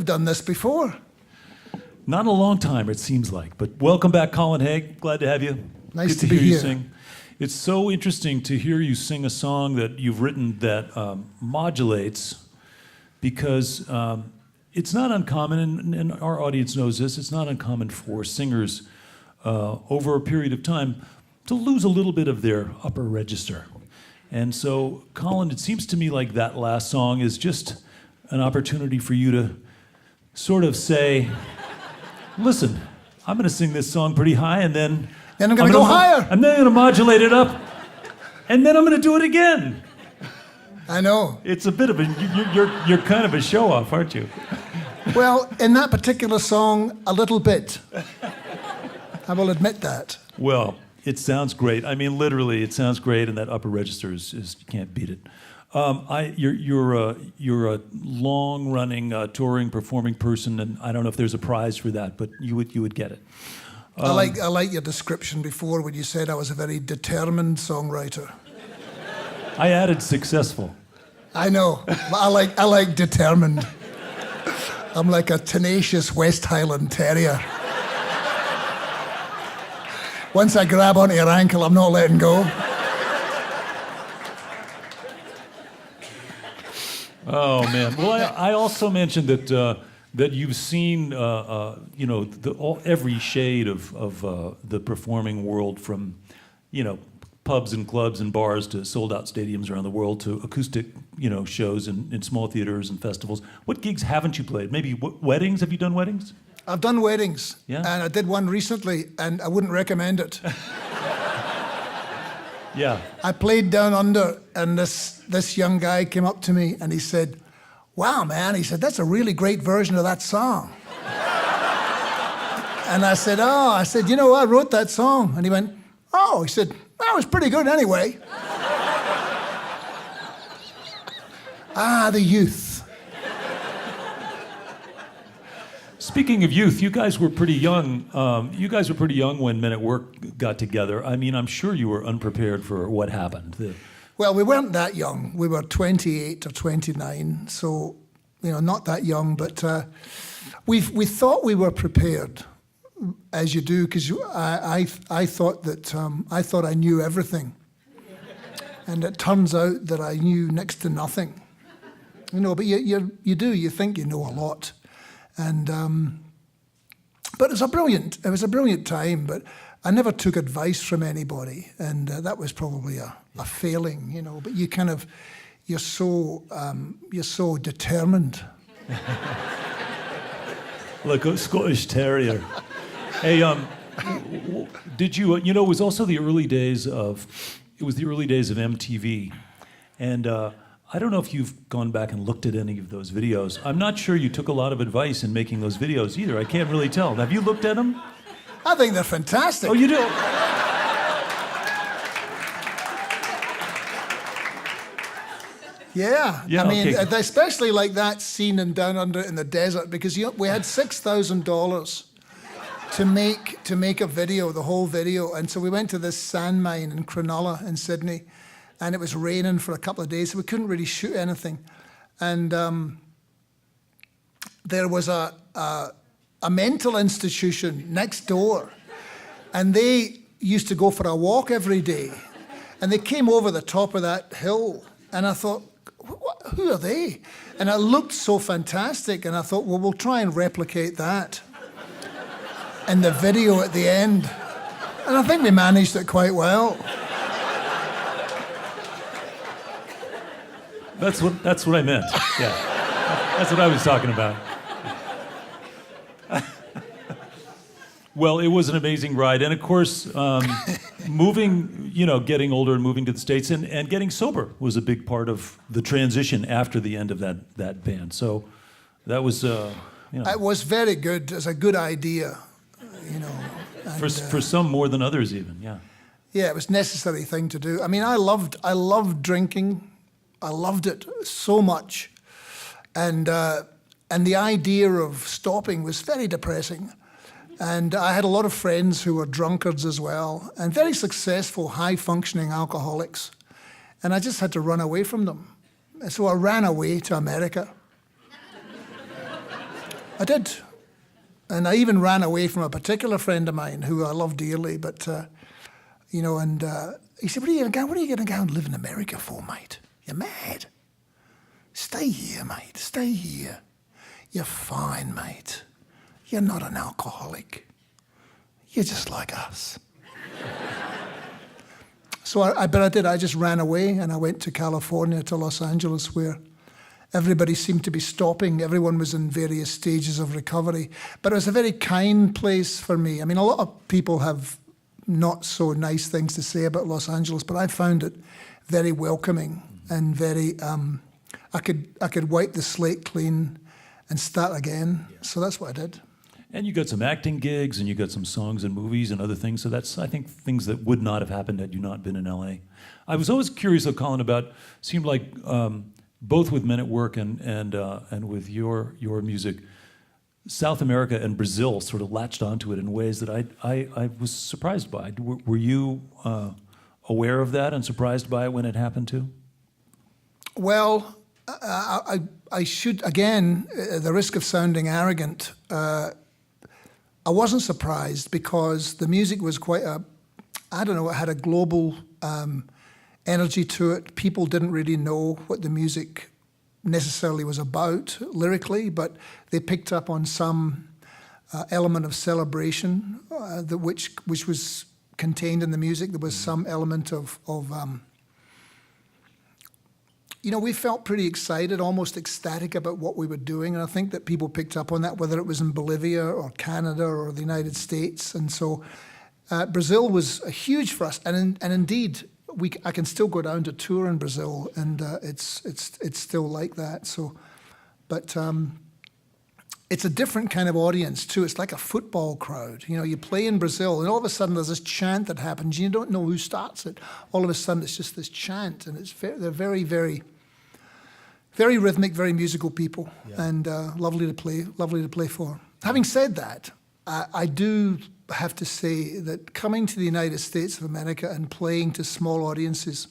we've done this before. Not in a long time, it seems like. But welcome back, Colin Hay. Glad to have you. Nice Good to be hear you here. sing. It's so interesting to hear you sing a song that you've written that modulates, because it's not uncommon, and our audience knows this, it's not uncommon for singers over a period of time to lose a little bit of their upper register. And so, Colin, it seems to me like that last song is just an opportunity for you to sort of say, listen, I'm going to sing this song pretty high, and then I'm going to go higher. And then I'm going to modulate it up, and then I'm going to do it again. I know. It's a bit of a, you're kind of a show-off, aren't you? Well, in that particular song, a little bit. I will admit that. Well, it sounds great. I mean, literally, it sounds great, and that upper register is you can't beat it. You're a long-running, touring, performing person, and I don't know if there's a prize for that, but you would get it. I like your description before when you said I was a very determined songwriter. I added successful. I know. I like determined. I'm like a tenacious West Highland terrier. Once I grab onto your ankle, I'm not letting go. Oh man! Well, I also mentioned that you've seen every shade of the performing world, from pubs and clubs and bars to sold-out stadiums around the world to acoustic shows in small theaters and festivals. What gigs haven't you played? Maybe weddings? Have you done weddings? I've done weddings, Yeah. and I did one recently, and I wouldn't recommend it. Yeah. I played Down Under, and this young guy came up to me, and he said, "Wow, man," he said, "that's a really great version of that song." And I said, "You know, I wrote that song." And he went, "Oh," he said, "that was pretty good anyway." The youth. Speaking of youth, you guys were pretty young. You guys were pretty young when Men at Work got together. I mean, I'm sure you were unprepared for what happened. Well, we weren't that young. We were 28 or 29, so not that young. But we thought we were prepared, as you do, because I thought that I thought I knew everything, and it turns out that I knew next to nothing. But you think you know a lot. And but it was a brilliant time. But I never took advice from anybody, and that was probably a failing, But you're so determined. Like a Scottish terrier. Hey, did you? It was also the early days of MTV, and. I don't know if you've gone back and looked at any of those videos. I'm not sure you took a lot of advice in making those videos either. I can't really tell. Have you looked at them? I think they're fantastic. Oh, you do? Yeah. Yeah, I mean, okay. especially like that scene in Down Under in the desert, because we had $6,000 to make a video, the whole video, and so we went to this sand mine in Cronulla in Sydney. And it was raining for a couple of days, so we couldn't really shoot anything. And there was a mental institution next door, and they used to go for a walk every day. And they came over the top of that hill, and I thought, who are they? And it looked so fantastic, and I thought, well, we'll try and replicate that in the video at the end. And I think we managed it quite well. That's what I meant. Yeah, that's what I was talking about. Well, it was an amazing ride, and of course, getting older and moving to the States and getting sober was a big part of the transition after the end of that band. So that was, It was very good. It's a good idea, And, for some more than others, even. Yeah. Yeah, it was a necessary thing to do. I mean, I loved drinking. I loved it so much, and the idea of stopping was very depressing. And I had a lot of friends who were drunkards as well, and very successful, high-functioning alcoholics. And I just had to run away from them. So I ran away to America. I did. And I even ran away from a particular friend of mine who I love dearly, but, you know, and he said, what are you going to go and live in America for, mate? You're mad. Stay here, mate. Stay here. You're fine, mate. You're not an alcoholic. You're just like us. So but I did. I just ran away and I went to California, to Los Angeles, where everybody seemed to be stopping. Everyone was in various stages of recovery. But it was a very kind place for me. I mean, a lot of people have not so nice things to say about Los Angeles, but I found it very welcoming and very, I could wipe the slate clean and start again. Yeah. So that's what I did. And you got some acting gigs, and you got some songs and movies and other things. So that's, I think, things that would not have happened had you not been in LA. I was always curious, though, Colin, about, seemed like both with Men at Work and with your music, South America and Brazil sort of latched onto it in ways that I was surprised by. Were you aware of that and surprised by it when it happened too? Well, I should, again, at the risk of sounding arrogant, I wasn't surprised because the music was quite I don't know, it had a global energy to it. People didn't really know what the music necessarily was about lyrically, but they picked up on some element of celebration which was contained in the music. There was some element of you know, we felt pretty excited, almost ecstatic about what we were doing, and I think that people picked up on that, whether it was in Bolivia or Canada or the United States. And so Brazil was huge for us, and indeed, I can still go down to tour in Brazil, and it's still like that. So, but it's a different kind of audience too. It's like a football crowd. You know, you play in Brazil, and all of a sudden there's this chant that happens. You don't know who starts it. All of a sudden it's just this chant, and they're very, very, very rhythmic, very musical people, yeah. And lovely to play for. Having said that, I do have to say that coming to the United States of America and playing to small audiences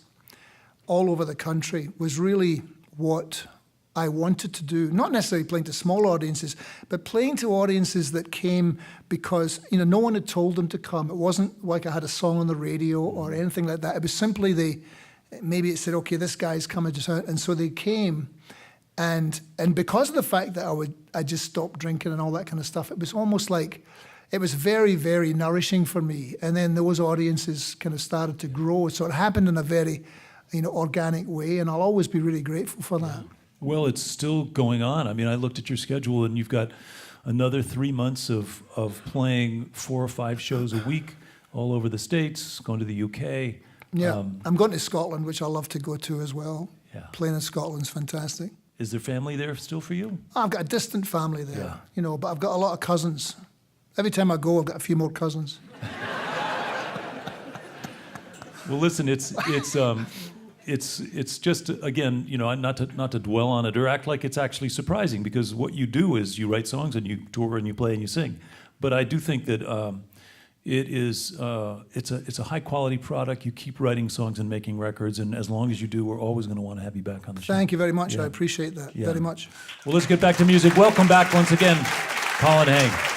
all over the country was really what I wanted to do. Not necessarily playing to small audiences, but playing to audiences that came because, you know, no one had told them to come. It wasn't like I had a song on the radio or anything like that. It was simply maybe it said, okay, this guy's coming to town, and so they came. And because of the fact that I just stopped drinking and all that kind of stuff, it was almost like, it was very, very nourishing for me. And then those audiences kind of started to grow. So it happened in a very, you know, organic way, and I'll always be really grateful for that. Well, it's still going on. I mean, I looked at your schedule, and you've got another 3 months of playing 4 or 5 shows a week all over the States, going to the UK. Yeah, I'm going to Scotland, which I love to go to as well. Yeah. Playing in Scotland's fantastic. Is there family there still for you? I've got a distant family there, you know, but I've got a lot of cousins. Every time I go, I've got a few more cousins. Well, listen, it's just, again, you know, not to dwell on it or act like it's actually surprising, because what you do is you write songs and you tour and you play and you sing. But I do think that it's a high quality product. You keep writing songs and making records, and as long as you do, we're always going to want to have you back on the show. Thank you very much. Yeah. I appreciate that very much. Well, let's get back to music. Welcome back once again, Colin Hay.